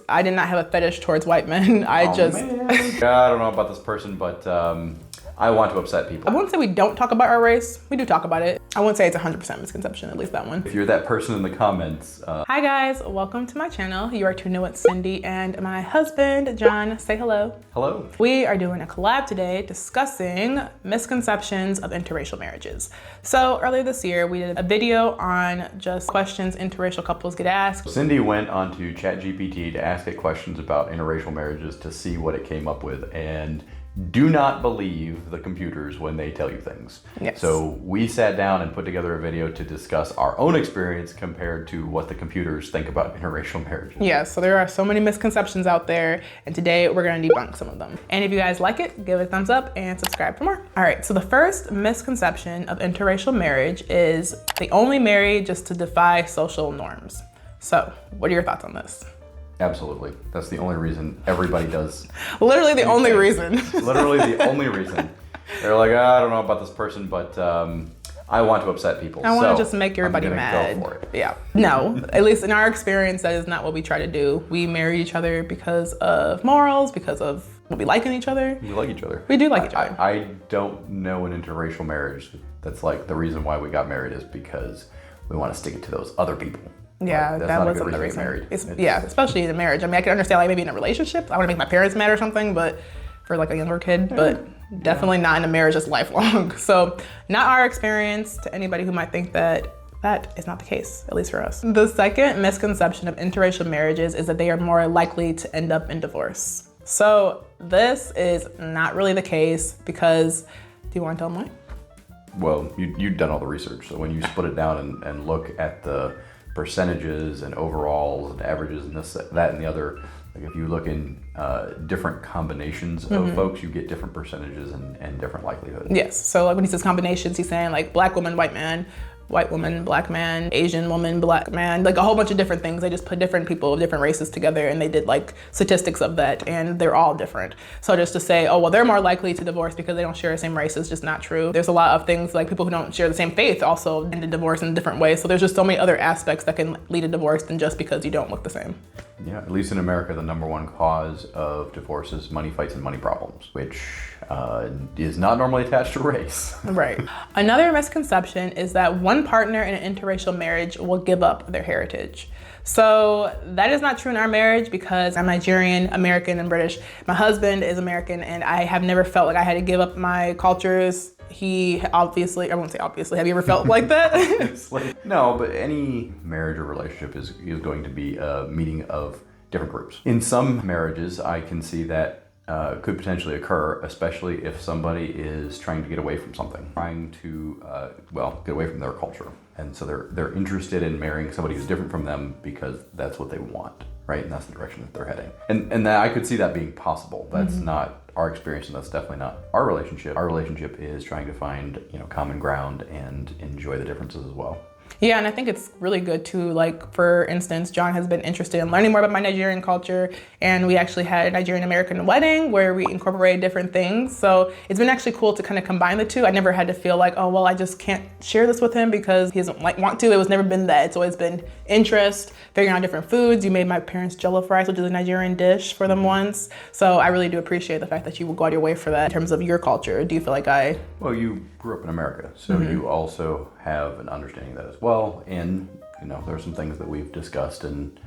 I did not have a fetish towards white men. Man. I don't know about this person, but I want to upset people. I wouldn't say we don't talk about our race. We do talk about it. I wouldn't say it's 100% misconception, at least that one. If you're that person in the comments. Hi guys, welcome to my channel. You are tuning with Cindy and my husband, John. Say hello. Hello. We are doing a collab today discussing misconceptions of interracial marriages. So earlier this year, we did a video on just questions interracial couples get asked. Cindy went onto ChatGPT to ask it questions about interracial marriages to see what it came up with, and do not believe the computers when they tell you things. Yes. So we sat down and put together a video to discuss our own experience compared to what the computers think about interracial marriages. Yeah, so there are so many misconceptions out there, and today we're gonna debunk some of them. And if you guys like it, give it a thumbs up and subscribe for more. All right, so the first misconception of interracial marriage is they only marry just to defy social norms. So what are your thoughts on this? Absolutely. That's the only reason everybody does. Literally the only reason. Literally the only reason. They're like, I don't know about this person, but I want to upset people. I want to just make everybody mad. Go for it. Yeah. No, at least in our experience, that is not what we try to do. We marry each other because of morals, because of what we like in each other. We like each other. We do like each other. I don't know an interracial marriage that's like the reason why we got married is because we want to stick it to those other people. Yeah, like, that wasn't the reason. Yeah, especially in a marriage. I mean, I can understand like maybe in a relationship, I want to make my parents mad or something, but for like a younger kid, but definitely not in a marriage that's lifelong. So not our experience. To anybody who might think that is not the case, at least for us. The second misconception of interracial marriages is that they are more likely to end up in divorce. So this is not really the case because, do you want to tell them why? Well, you've done all the research. So when you split it down and look at the percentages and overalls and averages and this, that, and the other, like if you look in different combinations of folks, you get different percentages and different likelihoods. Yes, so like when he says combinations, he's saying like black woman, white man, white woman, black man, Asian woman, black man, like a whole bunch of different things. They just put different people of different races together and they did like statistics of that, and they're all different. So just to say, oh, well, they're more likely to divorce because they don't share the same race is just not true. There's a lot of things like people who don't share the same faith also end in divorce in different ways. So there's just so many other aspects that can lead to divorce than just because you don't look the same. Yeah, at least in America, the number one cause of divorce is money fights and money problems, which is not normally attached to race. Right. Another misconception is that one partner in an interracial marriage will give up their heritage. So that is not true in our marriage because I'm Nigerian, American, and British. My husband is American, and I have never felt like I had to give up my cultures. He obviously, I won't say obviously, have you ever felt like that? No, but any marriage or relationship is going to be a meeting of different groups. In some marriages, I can see that could potentially occur, especially if somebody is trying to get away from something, trying to, get away from their culture. And so they're interested in marrying somebody who's different from them because that's what they want, right? And that's the direction that they're heading. And that I could see that being possible. That's not our experience, and that's definitely not our relationship. Our relationship is trying to find, common ground and enjoy the differences as well. Yeah, and I think it's really good too. Like, for instance, John has been interested in learning more about my Nigerian culture, and we actually had a Nigerian-American wedding where we incorporated different things. So it's been actually cool to kind of combine the two. I never had to feel like, oh, well, I just can't share this with him because he doesn't want to. It was never been that. It's always been interest, figuring out different foods. You made my parents jollof rice, which is a Nigerian dish, for them once. So I really do appreciate the fact that you will go out of your way for that in terms of your culture. Do you feel like Well, you grew up in America, so you also have an understanding of that as well. And, there are some things that we've discussed and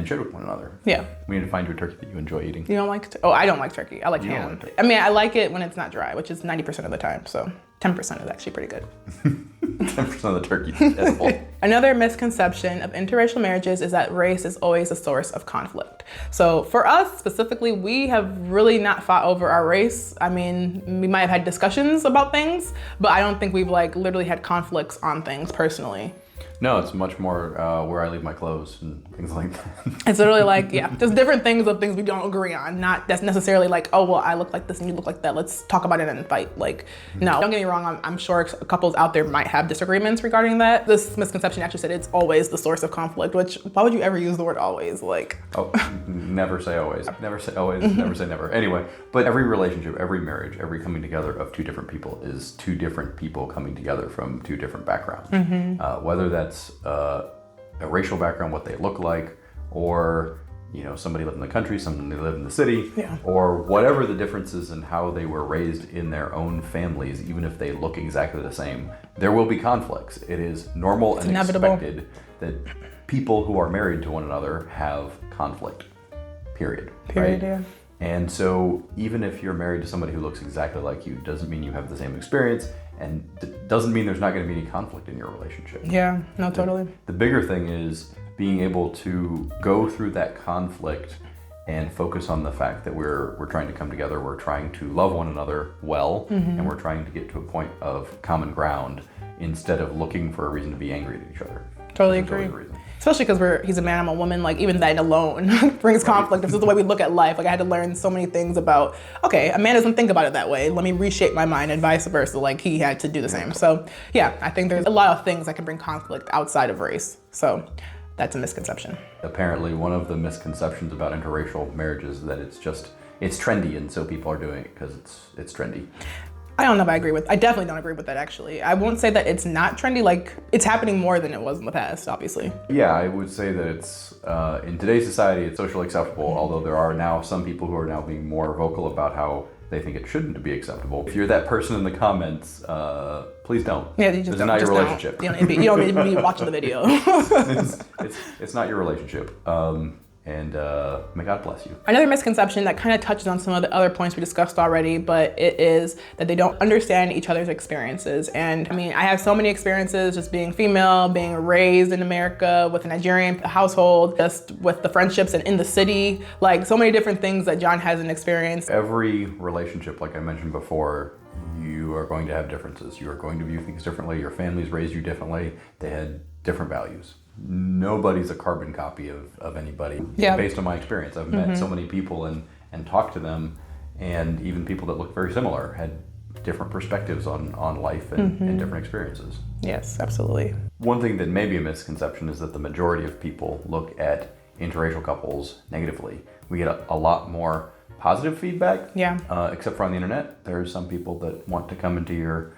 shared with one another. Yeah. We need to find you a turkey that you enjoy eating. You don't like Oh, I don't like turkey. I like ham. I mean, I like it when it's not dry, which is 90% of the time. So 10% is actually pretty good. 10% of the turkey is edible. Another misconception of interracial marriages is that race is always a source of conflict. So for us specifically, we have really not fought over our race. I mean, we might have had discussions about things, but I don't think we've literally had conflicts on things personally. No, it's much more where I leave my clothes and things like that. It's literally just different things of things we don't agree on. Not that's necessarily like, oh, well, I look like this and you look like that. Let's talk about it and fight. No, don't get me wrong. I'm sure couples out there might have disagreements regarding that. This misconception actually said it's always the source of conflict, which why would you ever use the word always? Oh, never say always. Never say always, never say never. Anyway, but every relationship, every marriage, every coming together of two different people is two different people coming together from two different backgrounds. Whether that's a racial background, what they look like, or somebody lived in the country, somebody lived in the city, Yeah. or whatever the differences in how they were raised in their own families, even if they look exactly the same, there will be conflicts. It is normal and inevitable. expected that people who are married to one another have conflict, period. Period, right? yeah. And so even if you're married to somebody who looks exactly like you, doesn't mean you have the same experience, and doesn't mean there's not going to be any conflict in your relationship. Yeah, no, totally. The bigger thing is being able to go through that conflict and focus on the fact that we're trying to come together, we're trying to love one another well, and we're trying to get to a point of common ground instead of looking for a reason to be angry at each other. Totally There's always agree. a reason. Especially because he's a man, I'm a woman, like even that alone brings conflict. This is the way we look at life. Like I had to learn so many things about, okay, a man doesn't think about it that way. Let me reshape my mind and vice versa. Like he had to do the same. So yeah, I think there's a lot of things that can bring conflict outside of race. So that's a misconception. Apparently one of the misconceptions about interracial marriage is that it's trendy, and so people are doing it because it's trendy. I don't know if I agree with, I definitely don't agree with that actually. I won't say that it's not trendy, like it's happening more than it was in the past, obviously. Yeah, I would say that it's, in today's society, it's socially acceptable, although there are now some people who are now being more vocal about how they think it shouldn't be acceptable. If you're that person in the comments, please don't. Yeah, you just This is don't, not your just don't. relationship. You don't need to be watching the video. It's not your relationship. And may God bless you. Another misconception that kind of touches on some of the other points we discussed already, but it is that they don't understand each other's experiences. And I mean, I have so many experiences just being female, being raised in America with a Nigerian household, just with the friendships and in the city, like so many different things that John hasn't experienced. Every relationship, like I mentioned before, you are going to have differences. You are going to view things differently. Your family's raised you differently. They had different values. Nobody's a carbon copy of anybody. Yeah. Based on my experience, I've met so many people and talked to them, and even people that look very similar had different perspectives on life and different experiences. Yes, absolutely. One thing that may be a misconception is that the majority of people look at interracial couples negatively. We get a lot more positive feedback, Yeah. Except for on the internet. There's some people that want to come into your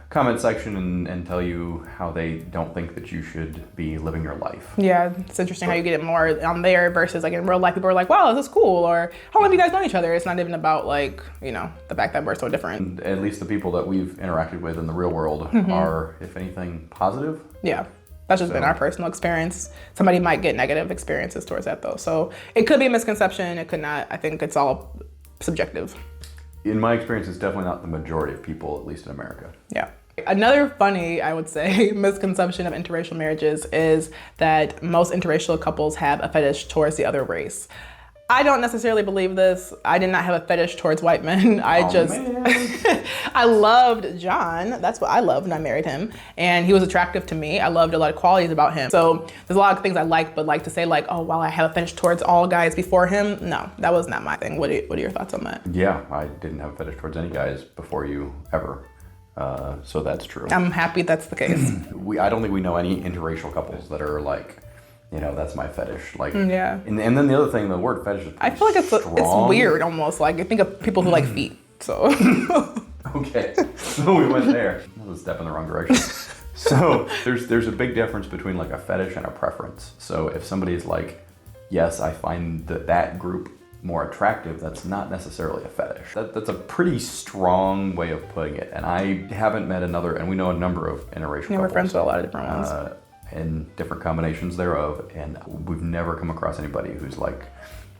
comment section and tell you how they don't think that you should be living your life. Yeah, it's interesting how you get it more on there versus like in real life. People are like, wow, this is cool. Or how long have you guys known each other? It's not even about like, the fact that we're so different. And at least the people that we've interacted with in the real world are, if anything, positive. Yeah, that's just been our personal experience. Somebody might get negative experiences towards that though. So it could be a misconception. It could not. I think it's all subjective. In my experience, it's definitely not the majority of people, at least in America. Yeah. Another funny, I would say, misconception of interracial marriages is that most interracial couples have a fetish towards the other race. I don't necessarily believe this. I did not have a fetish towards white men. I loved John. That's what I loved when I married him. And he was attractive to me. I loved a lot of qualities about him. So there's a lot of things I like, but like to say like, oh, well, I have a fetish towards all guys before him. No, that was not my thing. What are your thoughts on that? Yeah, I didn't have a fetish towards any guys before you ever. So that's true. I'm happy that's the case. I don't think we know any interracial couples that are like, that's my fetish. Like, Yeah. And then the other thing, the word fetish is I feel like it's weird almost. Like I think of people who like feet. So Okay, so we went there. That was a step in the wrong direction. So there's a big difference between like a fetish and a preference. So if somebody's like, yes, I find that group more attractive, that's not necessarily a fetish. That's a pretty strong way of putting it. And I haven't met and we know a number of interracial couples. we're friends with a lot of different ones. And different combinations thereof, and we've never come across anybody who's like,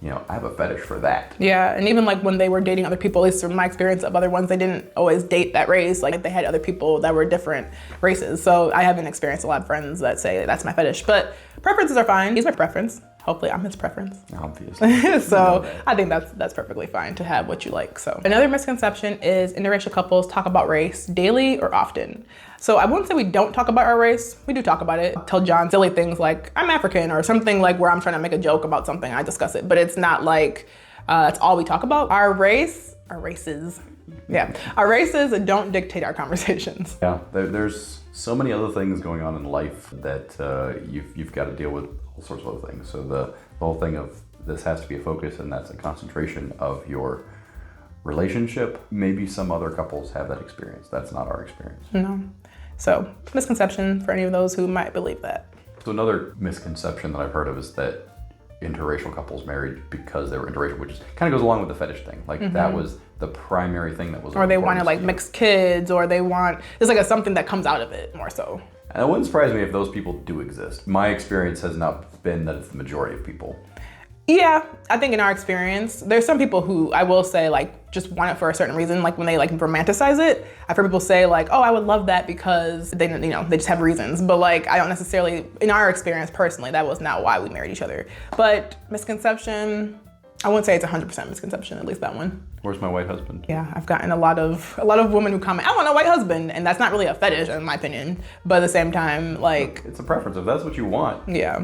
I have a fetish for that. Yeah, and even like when they were dating other people, at least from my experience of other ones, they didn't always date that race. Like they had other people that were different races. So I haven't experienced a lot of friends that say that's my fetish. But preferences are fine. He's my preference. Hopefully I'm his preference. Obviously. So I think that's perfectly fine to have what you like. So another misconception is interracial couples talk about race daily or often. So I wouldn't say we don't talk about our race. We do talk about it. I'll tell John silly things like I'm African or something like where I'm trying to make a joke about something. I discuss it, but it's not like that's all we talk about. Our races don't dictate our conversations. Yeah, there's so many other things going on in life that you've got to deal with all sorts of other things. So the whole thing of this has to be a focus, and that's a concentration of your relationship. Maybe some other couples have that experience. That's not our experience. No. So misconception for any of those who might believe that. So another misconception that I've heard of is that interracial couples married because they were interracial, which kind of goes along with the fetish thing. Like that was the primary thing that was. Or they wanted like mixed kids, or they want, it's like something that comes out of it more so. And it wouldn't surprise me if those people do exist. My experience has not been that it's the majority of people. Yeah, I think in our experience, there's some people who I will say like just want it for a certain reason. Like when they like romanticize it, I've heard people say like, oh, I would love that because they, you know, they just have reasons. But like, I don't necessarily, in our experience personally, that was not why we married each other. But misconception, I wouldn't say it's 100% misconception, at least that one. Where's my white husband? Yeah, I've gotten a lot of women who comment, I want a white husband, and that's not really a fetish in my opinion. But at the same time, like, it's a preference. If that's what you want, yeah,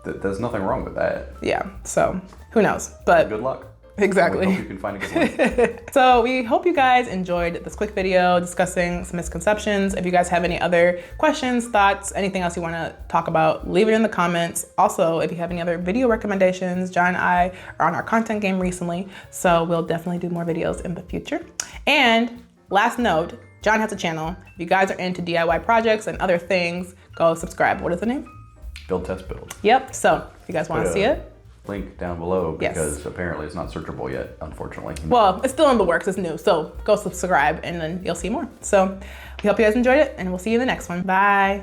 there's nothing wrong with that. Yeah, so who knows? But good luck. Exactly. We hope you can find a good one. So we hope you guys enjoyed this quick video discussing some misconceptions. If you guys have any other questions, thoughts, anything else you want to talk about, leave it in the comments. Also, if you have any other video recommendations, John and I are on our content game recently, so we'll definitely do more videos in the future. And last note, John has a channel. If you guys are into DIY projects and other things, go subscribe. What is the name? Build, Test, Build. Yep, so if you guys want to see it, link down below because yes, apparently it's not searchable yet, unfortunately. Well, it's still in the works, it's new, so go subscribe and then you'll see more. So we hope you guys enjoyed it and we'll see you in the next one. Bye.